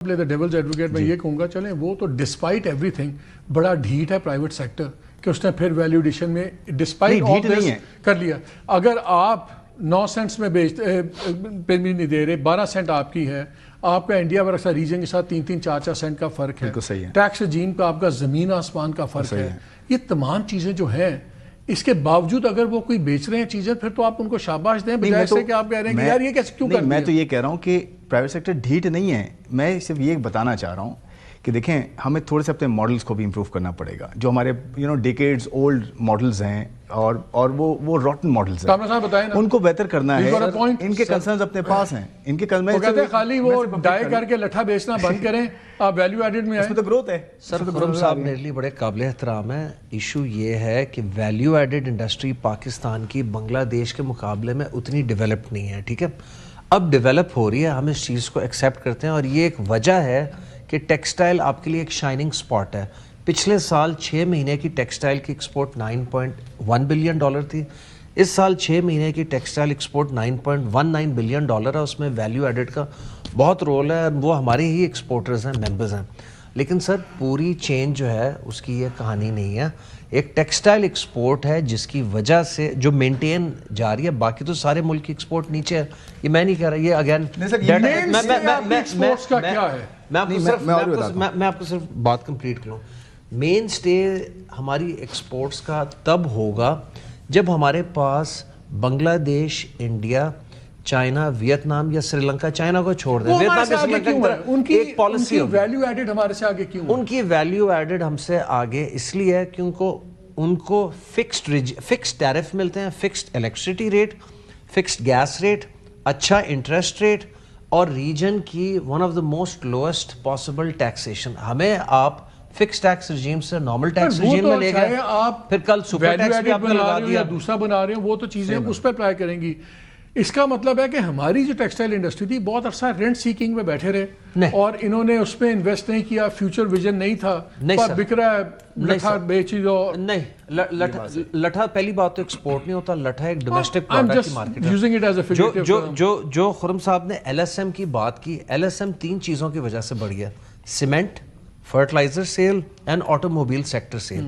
play the devil's advocate میں یہ کہوں گا چلیں وہ تو ڈسپائٹ ایوری تھنگ بڑا ڈھیٹ ہے پرائیویٹ سیکٹر کہ اس نے پھر ویلیو ایڈیشن میں ڈسپائٹ آل دس کر لیا. اگر آپ 9 سینٹس میں پہ بھی نہیں دے رہے, 12 سینٹ آپ کی ہے, آپ کا انڈیا برسا ریجن کے ساتھ 3-4 سینٹ کا فرق ہے, ٹیکس رجیم کا آپ کا زمین آسمان کا فرق ہے. یہ تمام چیزیں جو ہیں اس کے باوجود اگر وہ کوئی بیچ رہے ہیں چیزیں پھر تو آپ ان کو شاباش دیں بجائے سے کہ آپ کہہ رہے ہیں کہ یار یہ کیسے کیوں کر رہے ہیں. میں تو یہ کہہ رہا ہوں کہ پرائیویٹ سیکٹر ڈھیٹ نہیں ہے, میں صرف یہ بتانا چاہ رہا ہوں کہ دیکھیں ہمیں تھوڑے سے اپنے ماڈلز کو بھی امپروو کرنا پڑے گا. جو ہمارے ڈیکیڈز اولڈ ماڈلز ہیں اور وہ روٹن ماڈلز ہیں ان کو بہتر کرنا ہے. ان کے کنسرنز اپنے پاس ہیں, ان کے کہتے ہیں خالی وہ ڈائی کر کے لٹھا بیچنا بند کریں, آپ ویلیو ایڈڈ میں اس میں تو گروتھ ہے. سر خرم صاحب میرے لیے بڑے قابل احترام ہے. ایشو یہ ہے کہ ویلیو ایڈڈ انڈسٹری پاکستان کی بنگلہ دیش کے مقابلے میں اتنی ڈیولپڈ نہیں ہے. ٹھیک ہے, اب ڈیولپ ہو رہی ہے, ہم اس چیز کو ایکسیپٹ کرتے ہیں, اور یہ ایک وجہ ہے کہ ٹیکسٹائل آپ کے لیے ایک شائننگ سپاٹ ہے. پچھلے سال 6 مہینے کی ٹیکسٹائل کی ایکسپورٹ $9.1 بلین تھی. اس سال 6 مہینے کی ٹیکسٹائل ایکسپورٹ $9.19 بلین ہے. اس میں ویلیو ایڈڈ کا بہت رول ہے, وہ ہمارے ہی ایکسپورٹرز ہیں, ممبرز ہیں. لیکن سر پوری چین جو ہے اس کی یہ کہانی نہیں ہے. ایک ٹیکسٹائل ایکسپورٹ ہے جس کی وجہ سے جو مینٹین جا رہی ہے, باقی تو سارے ملک کی ایکسپورٹ نیچے ہے. یہ میں نہیں کہہ رہا, یہ اگین میں آپ کو صرف بات کمپلیٹ کروں. مین سٹے ہماری ایکسپورٹس کا تب ہوگا جب ہمارے پاس بنگلہ دیش, انڈیا, چائنا, ویتنام یا سری لنکا, چائنا کو چھوڑ دیں, ان کی ویلیو ایڈڈ ہمارے سے آگے کیوں؟ ان کی ویلیو ایڈڈ ہم سے آگے اس لیے ہے کیونکہ ان کو فکسڈ ٹیرف ملتے ہیں, fixed electricity rate, fixed gas rate, اچھا انٹرسٹ ریٹ, اور ریجن کی one of the most lowest possible taxation. ہمیں آپ فکس ٹیکس رجیم سے نارمل ٹیکس رجیم میں لے گئے, پھر کل سپر ٹیکس بھی آپ نے لگا دیا, دوسرا بنا رہے ہیں, وہ تو چیزیں اس پہ اپلائی کریں گی. اس کا مطلب ہے کہ ہماری جو ٹیکسٹائل انڈسٹری تھی بہت عرصہ رینٹ سیکنگ میں بیٹھے رہے اور انہوں نے اس پہ انویسٹ نہیں کیا, فیوچر ویژن نہیں تھا, بک رہا ہے لٹھا بیچی دو. نہیں, لٹھا پہلی بات تو ایکسپورٹ نہیں ہوتا, لٹھا ایک ڈومیسٹک پروڈکٹ کی مارکیٹ ہے. جو خرم صاحب نے ایل ایس ایم کی بات کی, ایل ایس ایم 3 چیزوں کی وجہ سے بڑھ گیا: cement, fertiliser sale and automobile sector sale.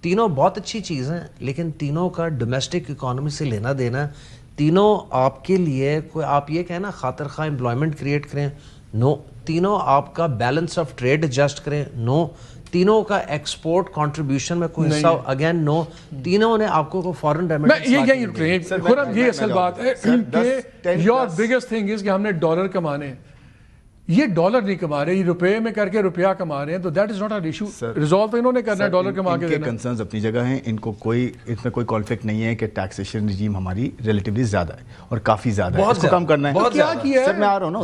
تینوں بہت اچھی چیز ہیں لیکن تینوں کا ڈومیسٹک اکانومی سے لینا دینا, تینوں آپ کے لیے کوئی آپ یہ کہنا خاطر خواہ امپلائمنٹ کریٹ کریں, نو. تینوں آپ کا بیلنس آف ٹریڈ ایڈجسٹ کریں, نو. تینوں کا ایکسپورٹ کنٹریبیوشن میں کوئی حصہ, اگین نو. تینوں نے آپ کو فورن ریمیٹنس. یہ اصل بات ہے کہ یور بگیسٹ تھنگ از کہ ہم نے ڈالر کمانے, یہ ڈالر نہیں کما رہے, یہ روپے میں کر کے روپیہ کما رہے ہیں, تو that is not our issue. Resolve تو انہوں نے کرنا ہے, ڈالر کما کے دینا. ان کے کنسرنز اپنی جگہ ہیں, ان کو کوئی اس میں کوئی کانفلکٹ نہیں ہے کہ ٹیکسیشن رجیم ہماری ریلیٹیولی زیادہ ہے اور کافی زیادہ ہے, اس کو کم کرنا ہے. کیا کیا ہے سر میں آ رہا ہوں نا,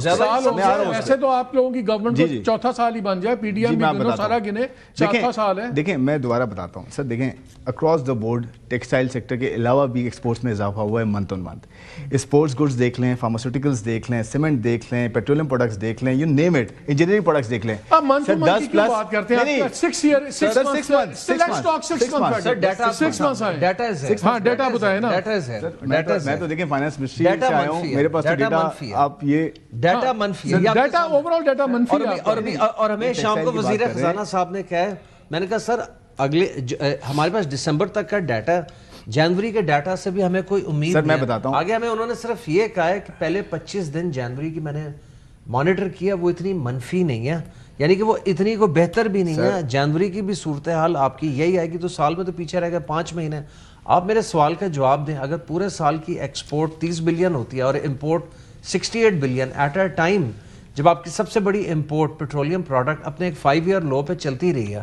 ایسے تو آپ لوگوں کی گورنمنٹ کو چوتھا سال ہی بن جائے, پی ڈی ایم بھی سارا گنے چوتھا سال ہے. دیکھیں میں دوبارہ بتاتا ہوں سر, دیکھیں across the board textile sector کے علاوہ بھی ایکسپورٹس میں اضافہ ہوا ہے month on month. Sports goods دیکھ لیں, فارماسیوٹیکلس دیکھ لیں, سیمنٹ دیکھ لیں, پیٹرولیم پروڈکٹس دیکھ لیں, you name it, engineering products دیکھ لیں. اب منتھ کی کیوں بات کرتے ہیں؟ 6 ڈیٹا بتائیں نا. میں تو دیکھیں فائنانس منسٹری سے آیا ہوں, میرے پاس ڈیٹا, آپ یہ ڈیٹا منفی ہے, ڈیٹا اوورآل ڈیٹا منفی ہے. اور ہمیں شام کو وزیر خزانہ صاحب نے کہا ہے, میں نے کہا سر اگلے ہمارے پاس دسمبر تک کا ڈیٹا, جنوری کے ڈیٹا سے بھی ہمیں کوئی امید نہیں. میں بتاتا ہوں آگے ہمیں انہوں نے صرف یہ کہا ہے کہ پہلے 25 دن جنوری کی میں نے مانیٹر کیا, وہ اتنی منفی نہیں ہے, یعنی کہ وہ اتنی کو بہتر بھی نہیں ہے. جنوری کی بھی صورتحال آپ کی یہی آئے گی, تو سال میں تو پیچھے رہ گئے 5 مہینے. آپ میرے سوال کا جواب دیں, اگر پورے سال کی ایکسپورٹ 30 بلین ہوتی ہے اور import 68 billion at a time, جب آپ کی سب سے بڑی امپورٹ پیٹرولیم پروڈکٹ اپنے ایک 5 ایئر لو پہ چلتی رہی ہے,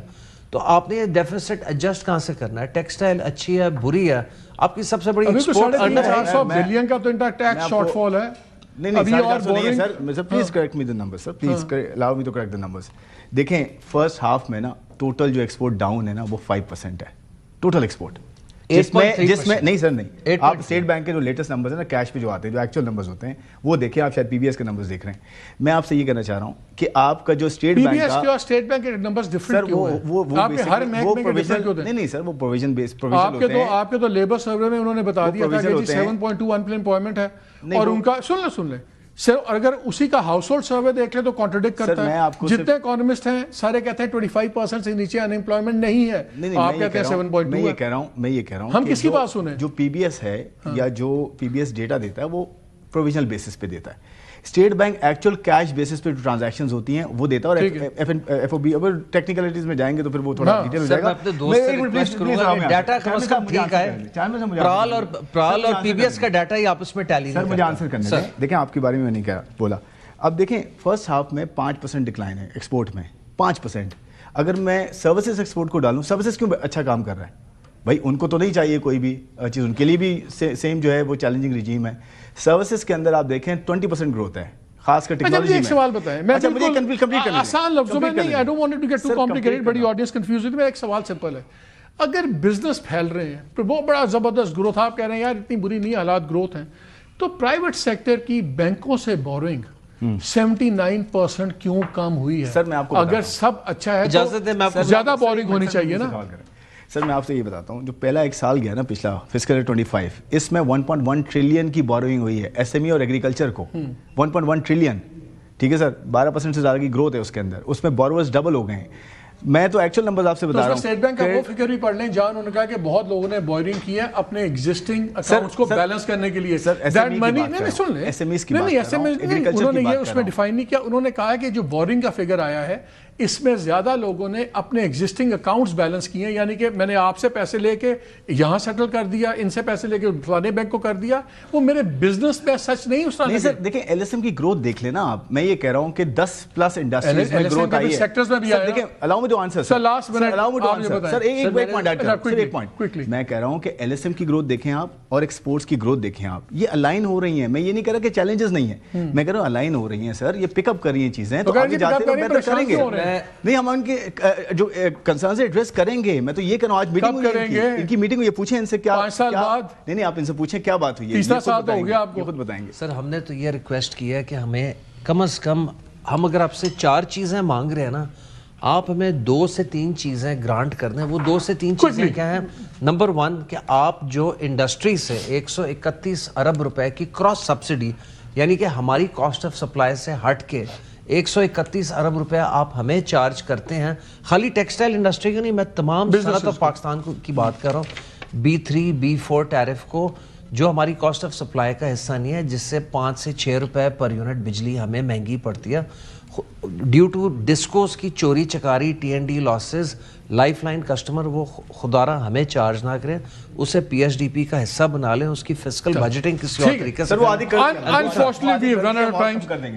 تو آپ نے یہ ڈیفیسٹ ایڈجسٹ کہاں سے کرنا ہے؟ ٹیکسٹائل اچھی ہے بری ہے, آپ کی سب سے بڑی ایکسپورٹ 400 بلین کا تو ان کا ٹیکس شارٹ فال ہے. نہیں please correct me the number sir, please allow me to correct the numbers. دیکھیں فرسٹ ہاف میں نا ٹوٹل جو ایکسپورٹ ڈاؤن ہے نا وہ 5% ہے ٹوٹل ایکسپورٹ, جس میں نہیں سر نہیں, آپ اسٹیٹ بینک کے جو لیٹسٹ نمبرز ہیں نا کیش پہ جو آتے ہیں, جو ایکچوئل نمبرز ہوتے ہیں وہ دیکھیں. آپ شاید پی بی ایس کے نمبرز دیکھ رہے ہیں. میں آپ سے یہ کہنا چاہ رہا ہوں کہ آپ کا جو اسٹیٹ بینک کا اسٹیٹ بینک کے نمبرز ڈفرنٹ کیوں ہیں؟ نہیں سر وہ پروویژن بیس پروویژن ہوتے ہیں. آپ کے تو لیبر سروے میں انہوں نے بتا دیا تھا کہ 7.2 انپلائمنٹ ہے, اور ان کا سن لیں سر اگر اسی کا ہاؤس ہولڈ سروے دیکھ لیں تو کانٹرڈکٹ کرتا ہے. جتنے اکانومسٹ ہیں سارے کہتے ہیں 25% سے نیچے ان امپلائمنٹ نہیں ہے, آپ کہتے ہیں 7.2. میں یہ کہہ رہا ہوں ہم کس کی بات سنیں؟ جو پی بی ایس ہے یا جو پی بی ایس ڈیٹا دیتا ہے وہ پروویژنل بیسس پہ دیتا ہے. State bank actual cash basis پہ جو ٹرانزیکشنز ہوتی ہیں وہ دیتا ہے, اور ایف او بی اگر ٹیکنیکلٹیز میں جائیں گے تو پھر وہ تھوڑا ڈیٹیل ہو جائے گا. ڈیٹا کم از کم ٹھیک ہے, پرال اور پی بی ایس کا ڈیٹا ہی آپس میں ٹیلی. سر مجھے آنسر کرنے دیں, دیکھیں آپ کے بارے میں نہیں کہا بولا. اب دیکھیں فرسٹ ہاف میں 5% ڈکلائن ہے ایکسپورٹ میں, 5%. اگر میں سروسز ایکسپورٹ کو ڈالوں, سروسز کیوں اچھا کام کر رہا ہے بھائی, ان کو تو نہیں چاہیے کوئی بھی چیز, ان کے لیے بھی سیم جو ہے وہ چیلنجنگ رجیم ہے. سروسز کے اندر آپ دیکھیں 20% گروتھ ہے, خاص کر ٹیکنالوجی میں. ایک سوال بتائیں, میں آسان لفظوں میں نہیں, I don't want it to get too complicated, بڑی آڈینس کنفیوز ہوئی. میرا ایک سوال سمپل ہے, اگر بزنس پھیل رہے ہیں, بہت بڑا زبردست گروتھ, آپ کہہ رہے ہیں یار اتنی بری نہیں حالات گروتھ ہیں, تو پرائیویٹ سیکٹر کی بینکوں سے بورنگ 79% کیوں کم ہوئی ہے؟ سر میں آپ کو اگر سب اچھا ہے تو زیادہ بورنگ ہونی چاہیے نا. سر میں آپ سے یہ بتاتا ہوں, جو پہلا ایک سال گیا نا پچھلا فسکل 25, اس میں 1.1 ٹریلین کی بوروئنگ ہوئی ہے ایس ایم ای اور ایگریکلچر کو. 1.1 ٹریلین, ٹھیک ہے سر, 12% سے زیادہ کی گروتھ ہے اس کے اندر. اس میں بورورز ڈبل ہو گئے ہیں. میں تو ایکچوئل نمبرز آپ سے بتا رہا ہوں. اسٹیٹ بینک کا وہ فگر بھی پڑھ لیں جہاں انہوں نے کہا کہ بہت لوگوں نے بورنگ کی ہے اپنے ایگزسٹنگ اکاؤنٹس کو بیلنس کرنے کے لیے. دیٹ منی نہیں سن لیں, ایس ایم ایز کی بات کر رہا ہوں, انہوں نے یہ اس میں ڈیفائن نہیں کیا. انہوں نے کہا کہ جو بورنگ کا فگر آیا ہے اس میں زیادہ لوگوں نے اپنے ایگزسٹنگ اکاؤنٹس بیلنس کیے ہیں, یعنی کہ میں نے آپ سے پیسے لے کے یہاں سیٹل کر دیا, ان سے پیسے لے کے فلانے بینک کو کر دیا, وہ میرے بزنس پہ سچ نہیں اس طرح. نہیں سر دیکھیں ایل ایس ایم کی گروتھ دیکھ لینا آپ. میں یہ کہہ رہا ہوں کہ 10+ انڈسٹریز میں گروتھ آئی ہے. سیکٹرز میں بھی آیا. دیکھیں allow me to answer sir, last minute sir ایک پوائنٹ ایڈ کریں, ایک پوائنٹ. میں کہہ رہا ہوں کہ ایل ایس ایم کی گروتھ دیکھیں آپ اور ایکسپورٹس کی گروتھ دیکھیں آپ, یہ الائن ہو رہی ہیں. میں یہ نہیں کہہ رہا کہ چیلنجز نہیں ہیں, میں کہہ رہا ہوں الائن ہو رئی ہیں سر, یہ پک اپ کر رہی ہیں چیزیں, تو آگے جاتے ہیں بہتر کریں گے. نہیں ہم ان کے جو کنسرنز ایڈریس کریں گے. میں تو یہ کہہ رہا ہوں آج میٹنگ ہوئی ہے, ان کی میٹنگ ہوئی ہے, پوچھیں ان سے کیا 5 سال بعد. نہیں آپ ان سے پوچھیں کیا بات ہوئی ہے, تیسرا سال تو ہو گیا, آپ کو خود بتائیں گے. سر ہم نے تو یہ ریکویسٹ کیا ہے کہ ہمیں کم از کم, ہم اگر آپ سے 4 چیزیں مانگ رہے ہیں نا, آپ ہمیں 2 سے 3 چیزیں گرانٹ کر دیں. وہ 2 سے 3 چیزیں کیا ہیں؟ نمبر 1 کہ آپ جو انڈسٹری سے 131 ارب روپے کی کراس سبسڈی, یعنی کہ ہماری کاسٹ آف سپلائی سے ہٹ کے 131 ارب روپے آپ ہمیں چارج کرتے ہیں, خالی ٹیکسٹائل انڈسٹری کی نہیں, میں تمام صنعت آف پاکستان کی بات کر رہا ہوں. B3 B4 ٹیرف کو جو ہماری کاسٹ آف سپلائی کا حصہ نہیں ہے, جس سے 5 سے 6 روپے پر یونٹ بجلی ہمیں مہنگی پڑتی ہے ڈیو ٹو ڈسکوز کی چوری چکاری, TND losses. Life line customer وہ خدا رہا ہمیں چارج نہ کریں, اسے PSDP کا حصہ بنا لیں, اس کی فسکل بجٹنگ کسی اور طریقے سے. سر وہ آدھی کر unfortunately we run out of time.